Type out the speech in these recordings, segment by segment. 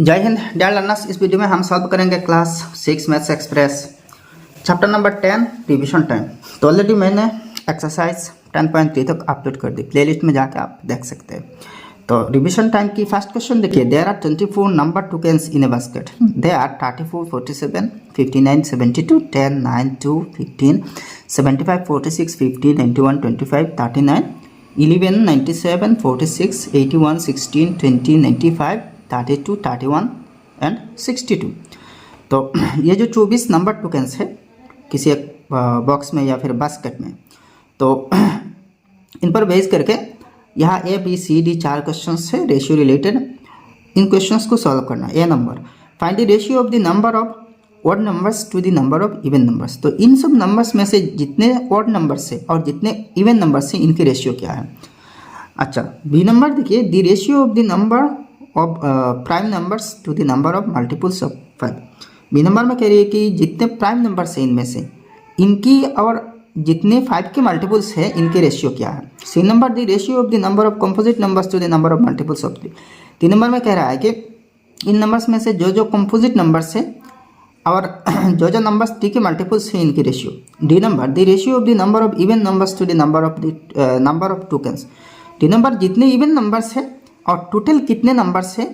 जय Hind dear learners. इस video में हम सॉल्व करेंगे class 6 maths express chapter number 10 revision time. तो ऑलरेडी मैंने एक्सरसाइज 10.3 तक अपलोड कर दी, प्लेलिस्ट में जाके आप देख सकते हैं। तो रिवीजन टाइम की फर्स्ट क्वेश्चन देखिए, there are 24 number tokens in a basket. They are 34, 47, 59, 72, 10, 9, 2, 15, 75, 46, 50, 91, 25, 39, 11, 97, 46, 81, 16, 20, 95, 32, 31 and 62। तो ये जो 24 नंबर टोकन्स है किसी एक बॉक्स में या फिर बास्केट में, तो इन पर बेस करके यहाँ A B C D 4 questions है रेशियो रिलेटेड। इन क्वेश्चंस को सॉल्व करना। A number, find the ratio of the number of odd numbers to the number of even numbers. तो इन सब नंबर्स में से जितने ऑड नंबर्स है और जितने इवन नंबर्स है इनकी रेशियो क्या है। अच्छा, बी नंबर देखिए, the ratio of the number of prime numbers to the number of multiples of 5। B number में कह रही है कि जितने प्राइम नंबर्स हैं इनमें से इनकी और जितने 5 के मल्टीपल्स हैं इनके रेशियो क्या है। C number, the ratio of the number of composite numbers to the number of multiples of 3। 3 number में कह रहा है कि इन नंबर्स में से जो जो कंपोजिट नंबर्स है और जो जो नंबर्स 3 के मल्टीपल्स हैं इनकी ratio. D number, the ratio of the number of even numbers to the number of tokens. D number, जितने इवन नंबर्स है और टोटल कितने नंबर्स है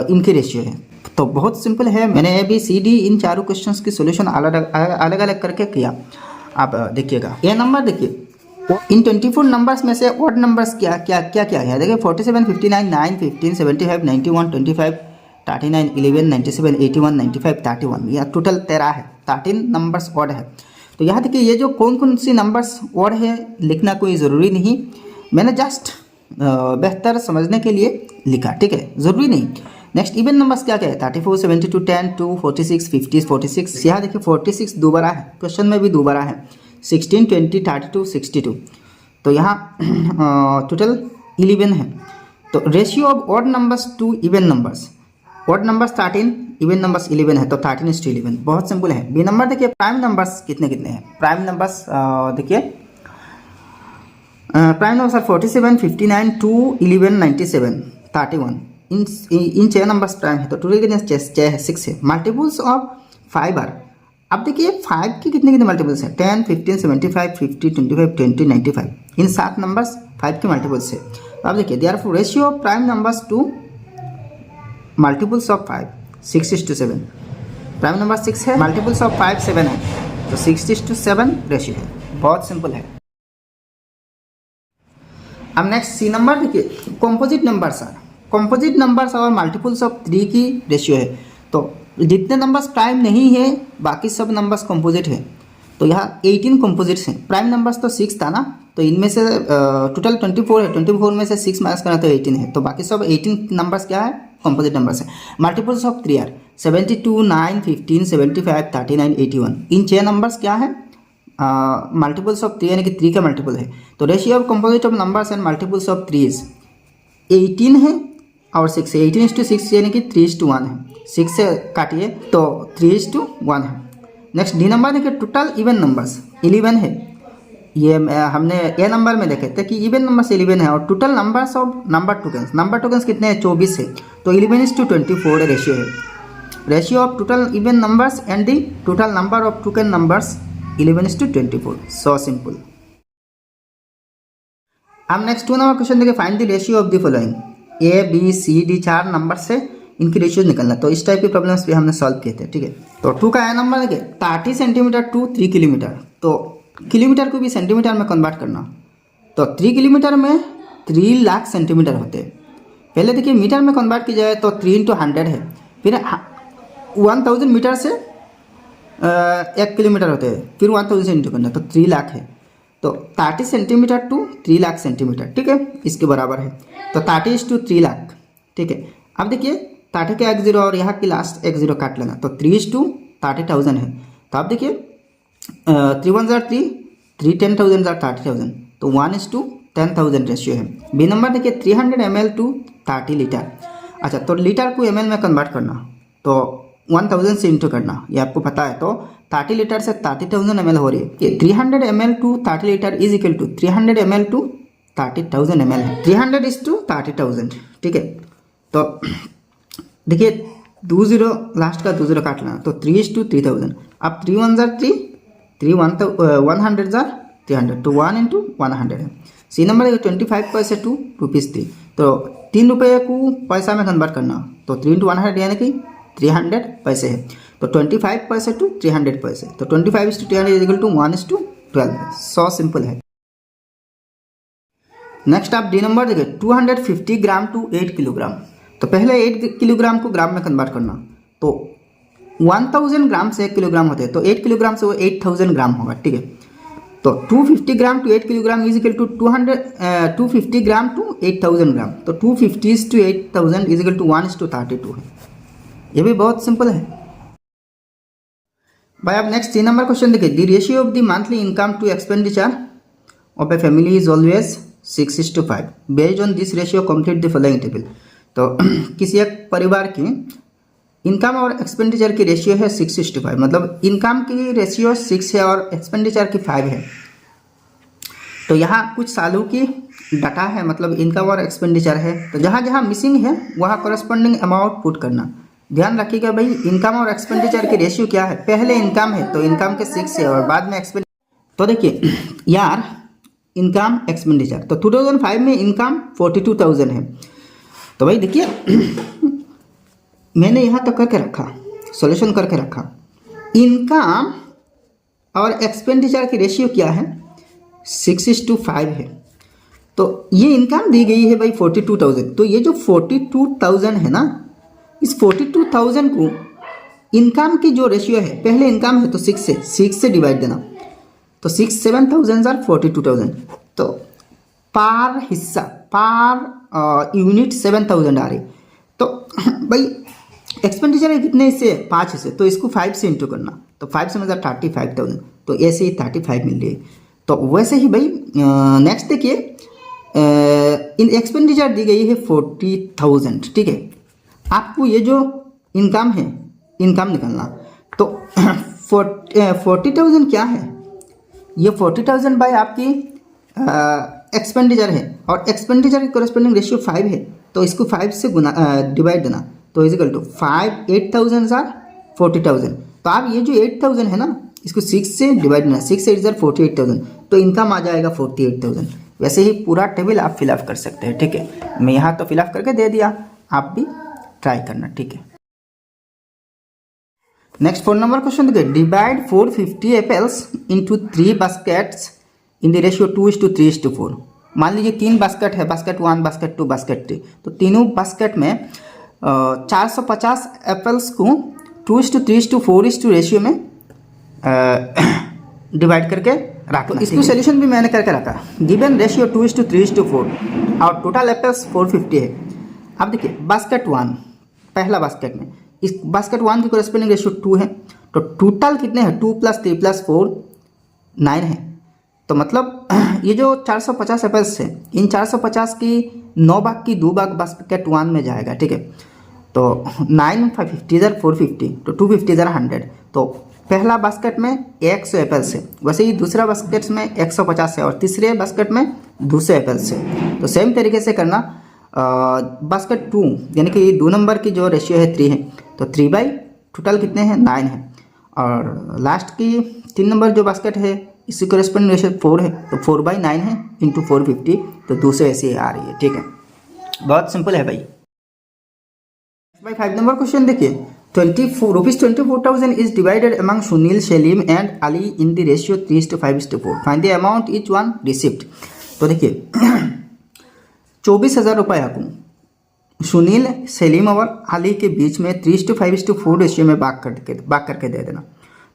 इनकी रेशियो है। तो बहुत सिंपल है, मैंने ए बी सी डी इन चारों क्वेश्चंस की सॉल्यूशन अलग अलग करके किया। आप देखिएगा। ए नंबर देखिए, इन 24 नंबर्स में से ऑड नंबर्स क्या क्या क्या क्या है। देखिए 47, 59, 9, 15, 75, 91, 25, 39, 11, 97, 81, 95, 31। यह टोटल 13 है, 13 नंबर्स ऑड है। तो यहाँ देखिए ये जो कौन कौन सी नंबर्स ऑड है लिखना कोई ज़रूरी नहीं, मैंने जस्ट बेहतर समझने के लिए लिखा, ठीक है, ज़रूरी नहीं। नेक्स्ट इवन नंबर्स क्या क्या है, 34, 72, 10, 2, 46, 50, 46। यहाँ देखिए 46 दोबारा है, क्वेश्चन में भी दोबारा है। 16, 20, 32, 62। तो यहाँ टोटल 11 है। तो ratio of odd numbers to even numbers, odd numbers 13, even numbers 11 है, तो 13:11। बहुत सिंपल है। बी नंबर देखिए, प्राइम नंबर्स कितने कितने हैं। प्राइम नंबर्स देखिए, प्राइम नंबर्स 47, 59, 2, 11, 97, 31। इन 6 नंबर्स प्राइम है, तो टोटल कितने 6 है। मल्टीपल्स ऑफ 5 आर, अब देखिए 5 के कितने कितने मल्टीपल्स हैं, 10, 15, 75, 50, 25, 20, 95। इन 7 नंबर्स 5 के मल्टीपल्स है। तो अब देखिए therefore ratio of prime numbers to multiples of 5 6:7। Prime number 6 है, मल्टीपल्स ऑफ 5 7 है, तो 6:7 रेशियो है। बहुत सिंपल है। अब नेक्स्ट सी नंबर देखिए, कंपोजिट नंबर्स और मल्टीपल्स ऑफ 3 की रेशियो है। तो जितने नंबर्स प्राइम नहीं है बाकी सब नंबर्स कंपोजिट है। तो यहाँ 18 कंपोजिट्स हैं। प्राइम नंबर्स तो 6 था ना, तो इनमें से टोटल 24 है, 24 में से 6 माइनस करना तो 18 है। तो बाकी सब 18 नंबर्स क्या है, कंपोजिट नंबर्स है। Multiples of 3 are 72, 9, 15, 75, 39, 81। इन 6 नंबर्स क्या है, मल्टीपल्स ऑफ 3 यानी कि 3 का मल्टीपल है। तो ratio of composite of numbers and multiples of 3 is 18 है और 6 है। 18:6 यानी कि 3:1 है। 6 से काटिए तो 3:1 है। नेक्स्ट डी नंबर देखिए, टोटल इवन नंबर्स 11 है। ये हमने ए नंबर में देखे थे कि इवन नंबर्स 11 है और total numbers of number tokens कितने हैं, 24 है। तो 11:24 रेशियो है। Ratio of total even numbers and the total number of token numbers 11:24। So simple. अब नेक्स्ट 2 नंबर क्वेश्चन देखिए, find the ratio of the following. A B C D 4 number से इनकी ratio निकलना। तो इस टाइप की problems भी हमने सॉल्व किए थे, ठीक है। तो 2 का ए नंबर देखिए, 30 सेंटीमीटर टू 3 किलोमीटर। तो किलोमीटर को भी सेंटीमीटर में कन्वर्ट करना। तो 3 किलोमीटर में 3 लाख सेंटीमीटर होते हैं। पहले देखिए मीटर में कन्वर्ट की जाए तो 3 × 100 है, फिर 1000 मीटर से 1 किलोमीटर होते हैं, फिर 1000 से इंटू करना, तो 3 लाख है। तो 30 सेंटीमीटर टू 3 लाख सेंटीमीटर, ठीक है, इसके बराबर है। तो 30:3 लाख, ठीक है। अब देखिए 30 का 1 0 और यहाँ की लास्ट 1 0 काट लेना, तो 3:30,000 है। तो आप देखिए 3 1 3, 3 10,000 30,000, तो 1:10,000 रेशियो है। बी नंबर देखिए, 300 ml टू 30 लीटर। अच्छा, तो लीटर को ml में कन्वर्ट करना, तो 1000 से इंटू करना, ये आपको पता है। तो 30 लीटर से 30,000 ml हो रही है। 300 ml to 30 litre is equal to 300 ml to 30,000 ml है। 300 is to 30,000, ठीक है। तो देखिए 20 लास्ट का 20 काट लेना, तो 3:3000। अब 3 1 जार 3, 3 100 जार 300, तो 1 into 100 है। सी नंबर है 25 पैसे टू ₹3। तो 3 रुपये को पैसा में कन्वर्ट करना, तो 3 into 100 यानी कि 300 पैसे है। तो 25 पैसे टू 300 पैसे, तो 25:300 इज इक्वल टू 1:12 है। सो सिंपल है। नेक्स्ट आप डी नंबर देखिए 250 ग्राम टू 8 किलोग्राम। तो पहले 8 किलोग्राम को ग्राम में कन्वर्ट करना, तो 1000 ग्राम से 1 किलोग्राम होते हैं, तो 8 किलोग्राम से वो 8000 ग्राम होगा, ठीक है। तो 250 gram to 8 kilogram is equal to 250 gram to 8000 gram, तो 250 टू 8000 इज इक्वल टू 1:32 है। ये भी बहुत सिंपल है भाई। आप नेक्स्ट 3 नंबर क्वेश्चन देखिए, the ratio of the monthly income to expenditure of a family is always 6:5। Based on this ratio complete the following table. तो किसी एक परिवार की इनकम और एक्सपेंडिचर की रेशियो है 6:5, मतलब इनकम की रेशियो 6 है और एक्सपेंडिचर की 5 है। तो यहाँ कुछ सालों की डाटा है, मतलब इनकम और एक्सपेंडिचर है, तो जहाँ जहाँ मिसिंग है वहाँ करस्पॉन्डिंग अमाउंट पुट करना। ध्यान रखिएगा भाई, इनकम और एक्सपेंडिचर की रेशियो क्या है, पहले इनकम है तो इनकम के 6 है और बाद में एक्सपेंडिचर। तो देखिए यार इनकम एक्सपेंडिचर, तो 2005 में इनकम 42,000 है। तो भाई देखिए मैंने यहाँ तक करके रखा, सॉल्यूशन करके रखा, इनकम और एक्सपेंडिचर की रेशियो क्या है 6:5 है। तो ये इनकम दी गई है भाई 42,000, तो ये जो 42,000 है ना, इस 42,000 को इनकम की जो रेशियो है, पहले इनकम है तो 6 से डिवाइड देना, तो 6 7,000 आर 42,000। तो पार हिस्सा पार यूनिट 7,000 आ रही। तो भाई एक्सपेंडिचर है कितने हिस्से, 5 हिस्से, तो इसको 5 से इंटू करना, तो 5 से मतलब 35,000, तो ऐसे ही 35 मिल रही है। तो वैसे ही भाई नेक्स्ट देखिए, इन एक्सपेंडिचर दी गई है 40,000, ठीक है। आपको ये जो इनकम है, इनकम निकालना, तो 40,000 क्या है, ये 40,000 बाय आपकी एक्सपेंडिचर है, और एक्सपेंडिचर की कोरेस्पोंडिंग रेशियो 5 है, तो इसको 5 से गुना डिवाइड देना, तो इज इक्वल टू 5 8,000 आर 40,000। तो आप ये जो 8,000 है ना, इसको 6 से डिवाइड देना, 6 8 आर 48,000, तो इनकम आ जाएगा 48,000। वैसे ही पूरा टेबल आप फिलअप कर सकते हैं, ठीक है। मैं यहाँ तो फिलअप करके दे दिया, आप भी ट्राई करना, ठीक है। नेक्स्ट 4 नंबर क्वेश्चन देखिए, divide 450 apples into 3 baskets in the ratio 2:3:4। मान लीजिए 3 बास्केट है, बास्केट 1, बास्केट 2, बास्केट 3, तो तीनों बास्केट में 450 एप्पल्स को 2:3:4 रेशियो में डिवाइड करके रखना। इसको सोल्यूशन भी मैंने करके रखा। गिवन रेशियो 2:3:4 और टोटल एप्पल्स 450 है। अब देखिए बास्केट 1, पहला बास्केट में, इस बास्केट 1 की कोरेस्पोंडिंग रेशियो 2 है, तो टोटल कितने हैं, 2 + 3 + 4 9 है। तो मतलब ये जो 450 एप्पल्स है, इन 450 की 9 भाग की 2 भाग बास्केट 1 में जाएगा, ठीक है। तो 9 50 * 450, तो 250 * 100, तो पहला बास्केट में 100 एप्पल्स है, वैसे ही दूसरा बास्केट में 150 है, और तीसरे बास्केट में 200 एप्पल्स है। तो सेम तरीके से करना। बास्केट 2 यानी कि 2 नंबर की जो रेशियो है 3 है, तो 3 बाई टोटल कितने हैं 9 है, और लास्ट की 3 नंबर जो बास्केट है इसकी करेस्पोंडिंग रेशियो 4 है, तो 4/9 है इंटू 450, तो 200 ऐसे आ रही है, ठीक है। बहुत सिंपल है भाई। 5 नंबर क्वेश्चन देखिए, ₹24,000 is divided among Sunil, Salim and Ali in the ratio 3:5:4। Find the amount each one received. तो देखिए 24,000 रुपये को सुनील, सलीम और अली के बीच में 3:5:4 रेशियो में बाग करके दे देना।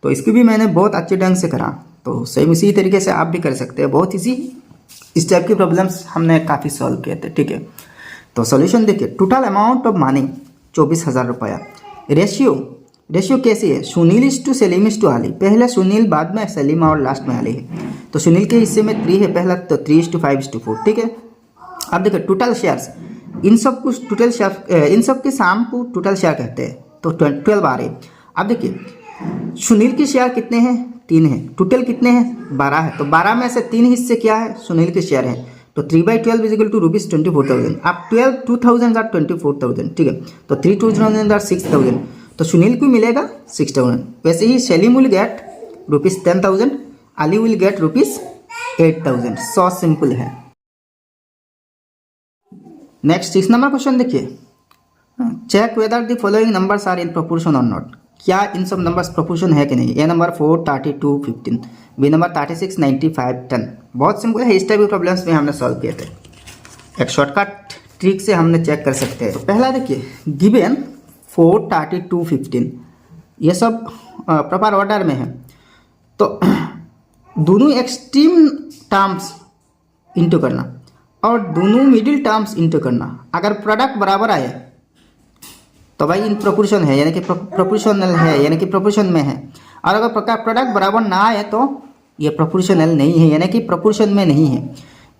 तो इसकी भी मैंने बहुत अच्छे ढंग से करा, तो सेम इसी तरीके से आप भी कर सकते हैं। बहुत इजी इस टाइप की प्रॉब्लम्स हमने काफ़ी सॉल्व किए थे, ठीक है। तो सॉल्यूशन देखिए, टोटल अमाउंट ऑफ मनी 24,000 रुपया। रेशियो कैसी है, Sunil is to Salim is to Ali, पहले सुनील बाद में सलीम और लास्ट में अली है। तो सुनील के हिस्से में 3 है पहला, तो 3:5:4, ठीक है। अब देखिए टोटल शेयर्स, इन सब कुछ टोटल शेयर, इन सब के शाम को टोटल शेयर कहते हैं, तो 12 आ रहे। अब देखिए सुनील के शेयर कितने हैं, 3 है, टोटल कितने हैं 12 है, तो 12 में से 3 हिस्से क्या है सुनील के शेयर है, तो 3/12 इज इक्वल टू ₹24,000। अब 2,000 आर 24,000, ठीक है। तो 3 2,000 आर 6,000, तो सुनील को मिलेगा 6,000। वैसे ही Salim will get ₹10,000, Ali will get ₹8,000। So simple है। नेक्स्ट 6 नंबर क्वेश्चन देखिए, check whether the following numbers are in proportion और नॉट। क्या इन सब नंबर्स प्रोपोर्शन है कि नहीं। A number 4 32 15, B number 36 95 10। बहुत सिंपल है, इस टाइप के प्रॉब्लम्स में हमने सॉल्व किए थे। एक शॉर्टकट ट्रिक से हमने चेक कर सकते हैं। तो पहला देखिए, गिवन 4 32 15, ये सब प्रॉपर ऑर्डर में है। तो दोनों एक्सट्रीम टर्म्स इंटू करना और दोनों मिडिल टर्म्स इंटू करना। अगर प्रोडक्ट बराबर आए तो भाई इन प्रोपोर्शन है, यानी कि प्रोपोर्शनल है, यानी कि प्रोपोर्शन में है। और अगर प्रोडक्ट बराबर ना आए तो ये प्रोपोर्शनल नहीं है, यानी कि प्रोपोर्शन में नहीं है।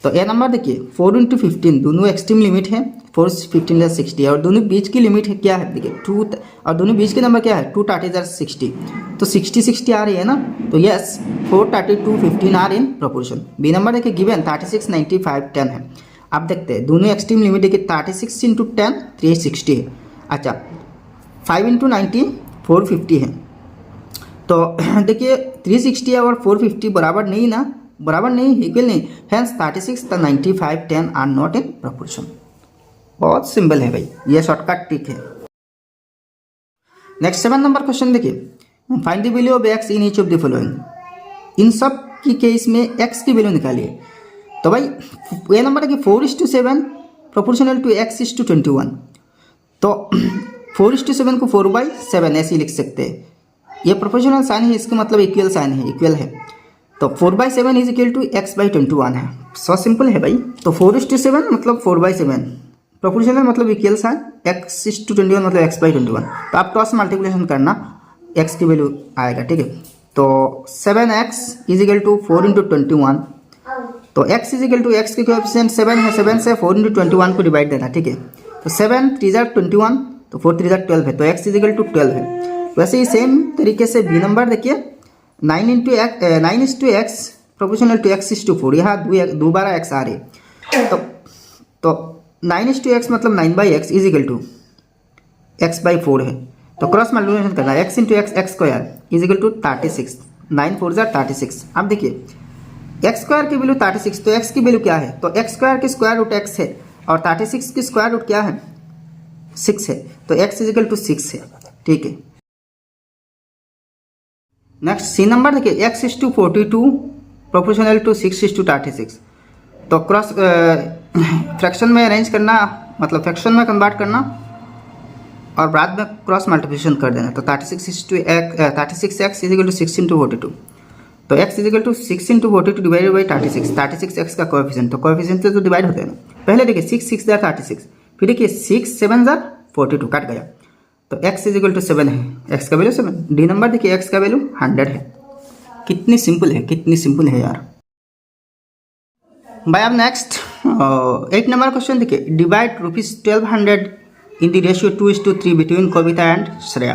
तो ये नंबर देखिए 4 × 15, दोनों एक्सट्रीम लिमिट है 4 15 60, और दोनों बीच की लिमिट है क्या है देखिए 2, और दोनों बीच के नंबर क्या है 2 30 60। तो 60 60 आ रही है ना, तो yes 4 32 15 are in proportion. B number देखिए गिवन 36 95 10 है। अब देखते हैं दोनों एक्सट्रीम लिमिट देखिए 36 × 10 360 है। अच्छा 5 × 19 450 है। तो देखिए 360 और 450 बराबर नहीं ना, बराबर नहीं, इक्वल नहीं, हेंस 36 तो 95 10 आर नॉट इन प्रोपोर्शन। बहुत सिंपल है भाई, ये शॉर्टकट ट्रिक है। नेक्स्ट 7 नंबर क्वेश्चन देखिए, find the value of x in each of the following. इन सब की केस में x की वैल्यू निकालिए। तो भाई ये नंबर है कि 4:7 proportional to x is to 21। तो 4:7 को 4/7 ऐसे ही लिख सकते हैं। ये प्रोपोर्शनल साइन है, इसका मतलब इक्वल साइन है, इक्वल है। तो 4/7 इज इक्वल टू x/21 है। सो सिंपल है भाई। तो 4:7 मतलब 4/7, प्रोपोर्शनल मतलब equal sign, x is to 21 मतलब x/21। तो आप क्रॉस मल्टीप्लिकेशन करना, x की वैल्यू आएगा, ठीक है। तो 7x इज इक्वल टू 4 × 21। तो x is equal to x के कोएफिशिएंट 7 है, 7 से 4 × 21 को डिवाइड देना, ठीक है। तो 7 3 21, तो 4 3 12 है, तो x इज इक्वल टू 12 है। वैसे ही सेम तरीके से बी नंबर देखिए 9:x proportional to x is to 4, यहाँ दोबारा x आ रही है। तो 9:x मतलब 9/x is equal to x/4 है। तो क्रॉस मल्टीप्लिकेशन करना, x × x x² is equal to 36, 9 4 36। अब देखिए x² की वैल्यू 36, तो x की वैल्यू क्या है, तो x² की स्क्वायर रूट x है और 36 की स्क्वायर रूट क्या है 6 है। तो x इज इक्वल टू 6 है, ठीक है। नेक्स्ट सी नंबर देखिए x is to 42 proportional to 6 is to 36। तो क्रॉस फ्रैक्शन में अरेंज करना, मतलब फ्रैक्शन में कन्वर्ट करना और बाद में क्रॉस मल्टीप्लिकेशन कर देना। तो 36x इज इक्वल टू 6 × 42। तो x is equal to 6 × 42 divided by 36। 36x का कोएफिशिएंट, तो कोएफिशिएंट से तो डिवाइड होते हैं ना। पहले देखिए 6 6 जार 36, फिर देखिए 6 7 जार 42, कट गया। तो x इज इक्वल टू 7 है, x का वैल्यू 7। डी नंबर देखिए x का वैल्यू 100 है। कितनी सिंपल है, कितनी सिंपल है यार भाई। अब नेक्स्ट 8 नंबर क्वेश्चन देखिए, divide ₹1200 in the ratio 2:3 between Kavita and Shreya.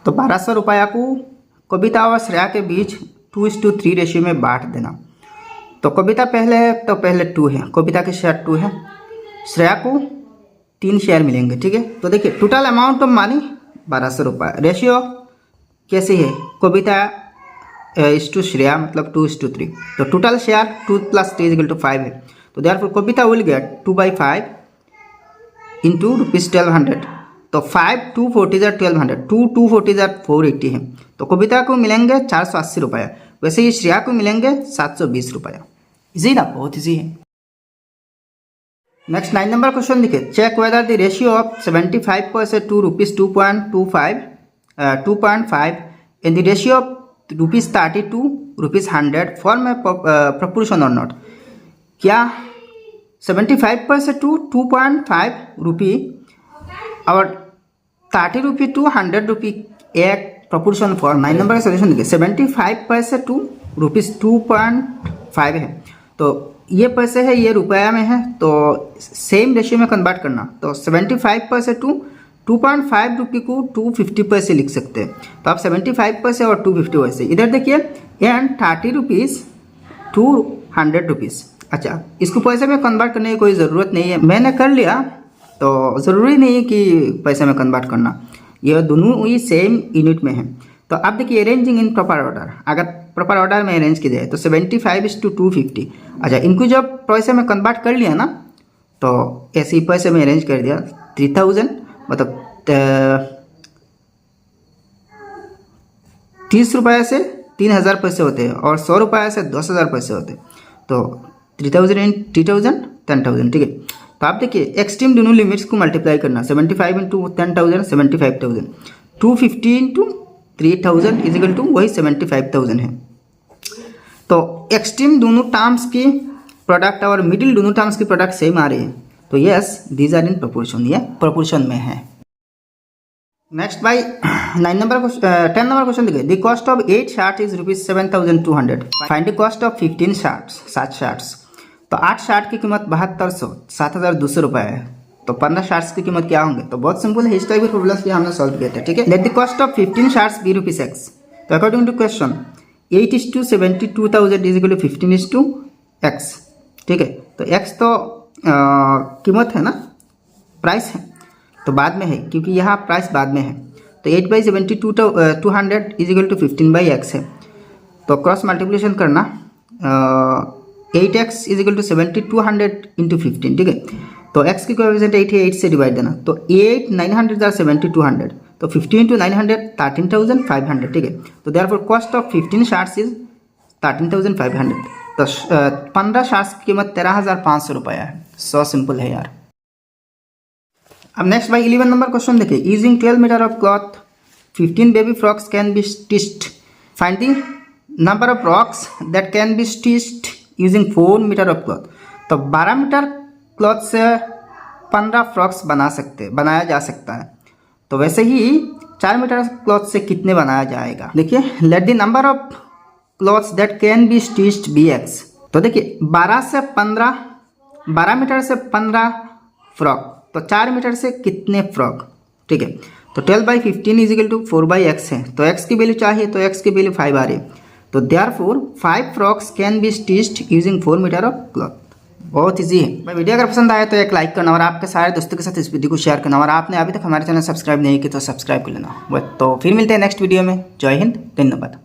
तो 1200 रुपया को कविता और श्रेया के बीच 2:3 रेशियो में बांट देना। तो कविता पहले है, तो पहले 2 है, कविता के शेयर 2 है, श्रेया को 3 शेयर मिलेंगे, ठीक है। तो देखिए टोटल अमाउंट ऑफ मनी 1200 रुपये। रेशियो कैसी है, कविता इज टू श्रेया मतलब 2:3। तो टोटल शेयर 2 + 3 = 5 है। तो therefore Kavita will get 2/5 into ₹1200। तो 5 2 40 = 1200, 2 2 40 = 480 है। तो कविता को मिलेंगे 480 रुपये, वैसे ही श्रेया को मिलेंगे 720 रुपये। इजी ना, बहुत इजी है। नेक्स्ट 9 नंबर क्वेश्चन देखिए, check whether the ratio of 75% to ₹2.5 in the ratio of ₹30 to ₹100 form a proportion और नॉट। क्या 75% टू 2.5 रुपी और 30 रुपी टू 100 रुपी एक प्रोपोर्शन फॉर्म। 9 नंबर का सोल्यूशन देखिए, 75% टू ₹2.5 है, तो ये पैसे है, ये रुपया में है, तो सेम रेशियो में कन्वर्ट करना। तो 75% टू 2.5 रुपये को 250 पैसे लिख सकते हैं। तो आप 75 पैसे और 250 पैसे इधर देखिए, एंड 30 रुपीज़ टू 100 रुपीज़ अच्छा, इसको पैसे में कन्वर्ट करने की कोई ज़रूरत नहीं है, मैंने कर लिया तो ज़रूरी नहीं है कि पैसे में कन्वर्ट करना, ये दोनों ही सेम यूनिट में है। तो अब देखिए अरेंजिंग इन प्रॉपर ऑर्डर, अगर प्रॉपर ऑर्डर में अरेंज किया जाए तो 75:250। अच्छा, इनको जब पैसे में कन्वर्ट कर लिया ना, तो ऐसे ही पैसे में अरेंज कर दिया 3000, मतलब 30 रुपये से 3000 पैसे होते हैं और 100 रुपये से 10,000 पैसे होते हैं। तो 3000 × 3000 10,000, ठीक है। तो आप देखिए एक्सट्रीम दोनों लिमिट्स को मल्टीप्लाई करना, 75 × 10,000 75,000, 250 × 3000 इज इक्वल टू वही 75,000 है। तो एक्सट्रीम दोनों टर्म्स की प्रोडक्ट और मिडिल दोनों टर्म्स की प्रोडक्ट सेम आ रही है, तो yes these are in proportion, ये प्रोपोर्शन में है। नेक्स्ट भाई 10 नंबर क्वेश्चन देखिए, the cost of 8 short is ₹7,200, find the cost of 15 shorts 7 shorts. तो 8 शार्ट की कीमत 7200 7,200 रुपये है, तो 15 शार्ट्स की कीमत क्या होंगे? तो बहुत सिंपल है, इस टाइप के प्रॉब्लम्स भी हमने सॉल्व किए थे, ठीक है। Let the cost of 15 shirts be ₹X। तो according to question 8:72,000 is equal to 15:x, ठीक है। तो x तो कीमत है ना, प्राइस है, तो बाद में है क्योंकि यहाँ प्राइस बाद में है। तो 8/72,200 इज इक्वल टू 15/x है, तो क्रॉस मल्टीप्लिकेशन करना 8x इज इक्वल टू 7200 × 15, ठीक है। तो x की कोएफिशिएंट 8 है, 8 से डिवाइड देना, तो 8 900 = 7200, तो 50 × 900 13,500, ठीक है। तो therefore cost of 15 shirts is 13,500। तो 15 शार्ट्स की कीमत 13,500 रुपये है। सो सिंपल है यार। अब नेक्स्ट भाई 11 नंबर क्वेश्चन देखिए, using 12 metre of cloth 15 baby frocks can be stitched, find the number of frocks that can be stitched using 4 metre of cloth. तो 12 मीटर क्लॉथ से 15 फ्रॉक्स बनाया जा सकता है, तो वैसे ही 4 मीटर क्लॉथ से कितने बनाया जाएगा? देखिए, let the number of cloths that can be stitched be x. तो देखिए 12 मीटर से 15 फ्रॉक, तो 4 मीटर से कितने फ्रॉक, ठीक है। तो 12/15 इज इक्वल टू 4/x है, तो x की वैल्यू चाहिए, तो x की वैल्यू 5 आ रही है, तो therefore 5 frocks can be stitched using 4 metre of cloth. बहुत इजी है भाई। वीडियो अगर पसंद आए तो एक लाइक करना और आपके सारे दोस्तों के साथ इस वीडियो को शेयर करना, और आपने अभी तक हमारे चैनल सब्सक्राइब नहीं किया तो सब्सक्राइब कर लेना। तो फिर मिलते हैं नेक्स्ट वीडियो में। जय हिंद, धन्यवाद।